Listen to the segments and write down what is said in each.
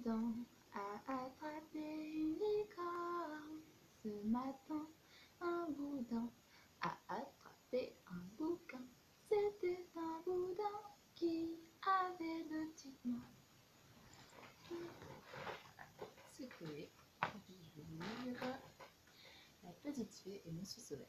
boudin a attrapé une licorne. Ce matin, un boudin a attrapé un bouquin. C'était un boudin qui avait de petites mains. C'est Chloé. Aujourd'hui, je vais vous lire La petite fée et Monsieur Soleil.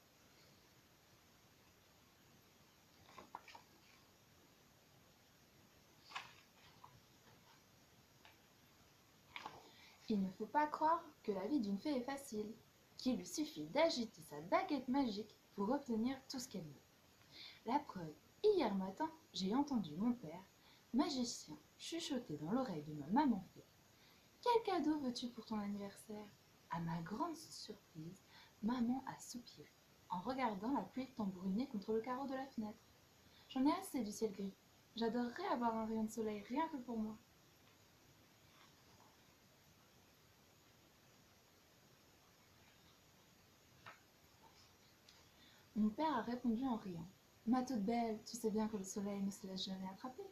Il ne faut pas croire que la vie d'une fée est facile, qu'il lui suffit d'agiter sa baguette magique pour obtenir tout ce qu'elle veut. La preuve, hier matin, j'ai entendu mon père, magicien, chuchoter dans l'oreille de ma maman fée. « Quel cadeau veux-tu pour ton anniversaire ?» À ma grande surprise, maman a soupiré en regardant la pluie tambouriner contre le carreau de la fenêtre. « J'en ai assez du ciel gris. J'adorerais avoir un rayon de soleil rien que pour moi. » Mon père a répondu en riant. « Ma toute belle, tu sais bien que le soleil ne se laisse jamais attraper. »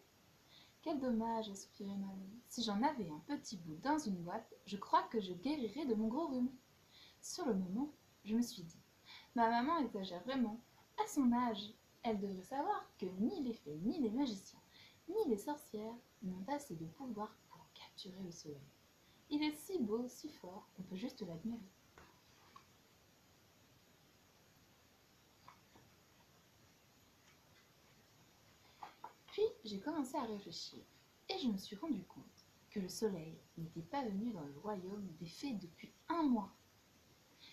Quel dommage, a soupiré maman. Si j'en avais un petit bout dans une boîte, je crois que je guérirais de mon gros rhume. Sur le moment, je me suis dit, ma maman exagère vraiment. À son âge, elle devrait savoir que ni les fées, ni les magiciens, ni les sorcières n'ont assez de pouvoir pour capturer le soleil. Il est si beau, si fort, qu'on peut juste l'admirer. Puis j'ai commencé à réfléchir et je me suis rendu compte que le soleil n'était pas venu dans le royaume des fées depuis un mois.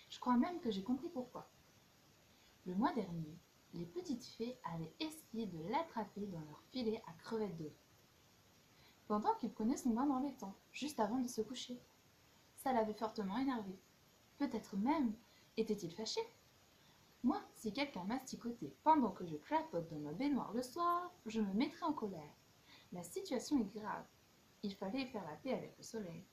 Je crois même que j'ai compris pourquoi. Le mois dernier, les petites fées avaient essayé de l'attraper dans leur filet à crevettes dorées, pendant qu'il prenait son bain dans l'étang, juste avant de se coucher. Ça l'avait fortement énervé. Peut-être même était-il fâché. Moi, si quelqu'un masticotait pendant que je clapote dans ma baignoire le soir, je me mettrais en colère. La situation est grave. Il fallait faire la paix avec le soleil.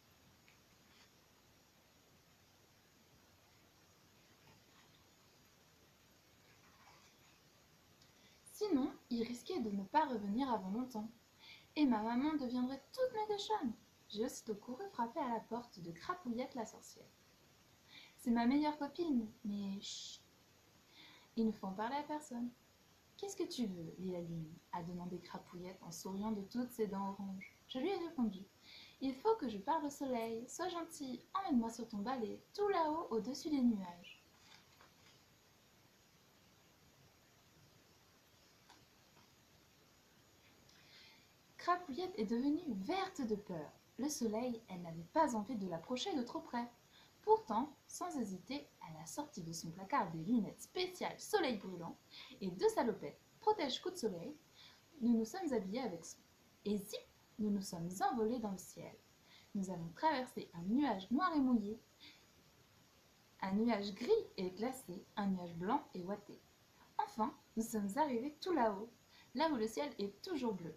Sinon, il risquait de ne pas revenir avant longtemps. Et ma maman deviendrait toute mécochonne. J'ai aussitôt couru frapper à la porte de Crapouillette la sorcière. C'est ma meilleure copine, mais chut, il ne faut en parler à personne. Qu'est-ce que tu veux, Lilaline a demandé Crapouillette en souriant de toutes ses dents oranges. Je lui ai répondu. Il faut que je parle au soleil. Sois gentil, emmène-moi sur ton balai, tout là-haut, au-dessus des nuages. Crapouillette est devenue verte de peur. Le soleil, elle n'avait pas envie de l'approcher de trop près. Pourtant, sans hésiter, elle a sorti de son placard des lunettes spéciales soleil brûlant et deux salopettes protège-coup de soleil. Nous nous sommes habillés avec soin. Et zip, nous nous sommes envolés dans le ciel. Nous avons traversé un nuage noir et mouillé, un nuage gris et glacé, un nuage blanc et ouaté. Enfin, nous sommes arrivés tout là-haut, là où le ciel est toujours bleu.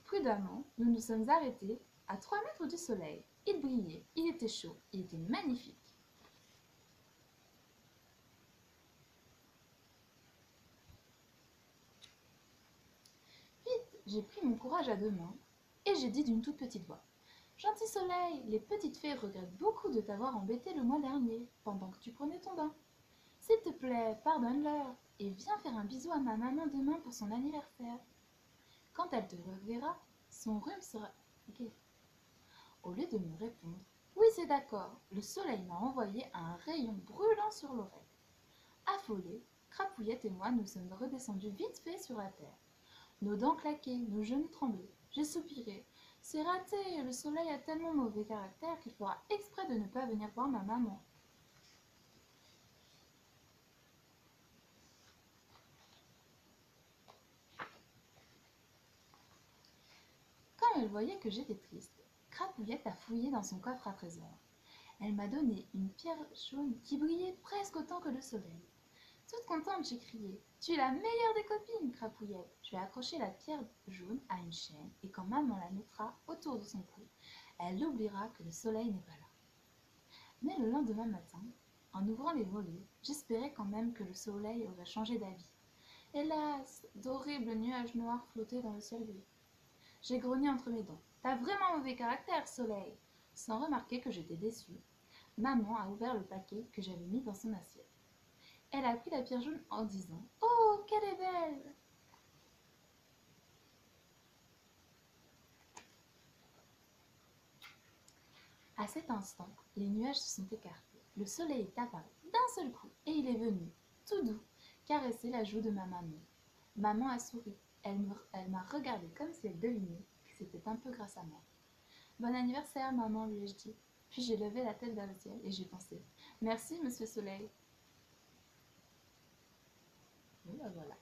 Prudemment, nous nous sommes arrêtés à 3 mètres du soleil. Il brillait, il était chaud, il était magnifique. Vite, j'ai pris mon courage à deux mains et j'ai dit d'une toute petite voix. Gentil soleil, les petites fées regrettent beaucoup de t'avoir embêté le mois dernier, pendant que tu prenais ton bain. S'il te plaît, pardonne-leur et viens faire un bisou à ma maman demain pour son anniversaire. Quand elle te reverra, son rhume sera guéri. Au lieu de me répondre, oui c'est d'accord, le soleil m'a envoyé un rayon brûlant sur l'oreille. Affolés, Crapouillette et moi nous sommes redescendus vite fait sur la terre. Nos dents claquaient, nos genoux tremblaient. J'ai soupiré. C'est raté, le soleil a tellement mauvais caractère qu'il fera exprès de ne pas venir voir ma maman. Comme elle voyait que j'étais triste, Crapouillette a fouillé dans son coffre à trésors. Elle m'a donné une pierre jaune qui brillait presque autant que le soleil. Toute contente, j'ai crié « Tu es la meilleure des copines, Crapouillette !» Je vais accrocher la pierre jaune à une chaîne et quand maman la mettra autour de son cou, elle oubliera que le soleil n'est pas là. Mais le lendemain matin, en ouvrant les volets, j'espérais quand même que le soleil aurait changé d'avis. Hélas, d'horribles nuages noirs flottaient dans le ciel gris. J'ai grogné entre mes dents. T'as vraiment mauvais caractère, Soleil. Sans remarquer que j'étais déçue, maman a ouvert le paquet que j'avais mis dans son assiette. Elle a pris la pierre jaune en disant: Oh, qu'elle est belle! À cet instant, les nuages se sont écartés. Le soleil est apparu d'un seul coup et il est venu, tout doux, caresser la joue de ma maman. Maman a souri. Elle m'a regardée comme si elle devinait que c'était un peu grâce à moi. Bon anniversaire, maman, lui ai-je dit. Puis j'ai levé la tête vers le ciel et j'ai pensé: Merci, monsieur Soleil. Et ben voilà.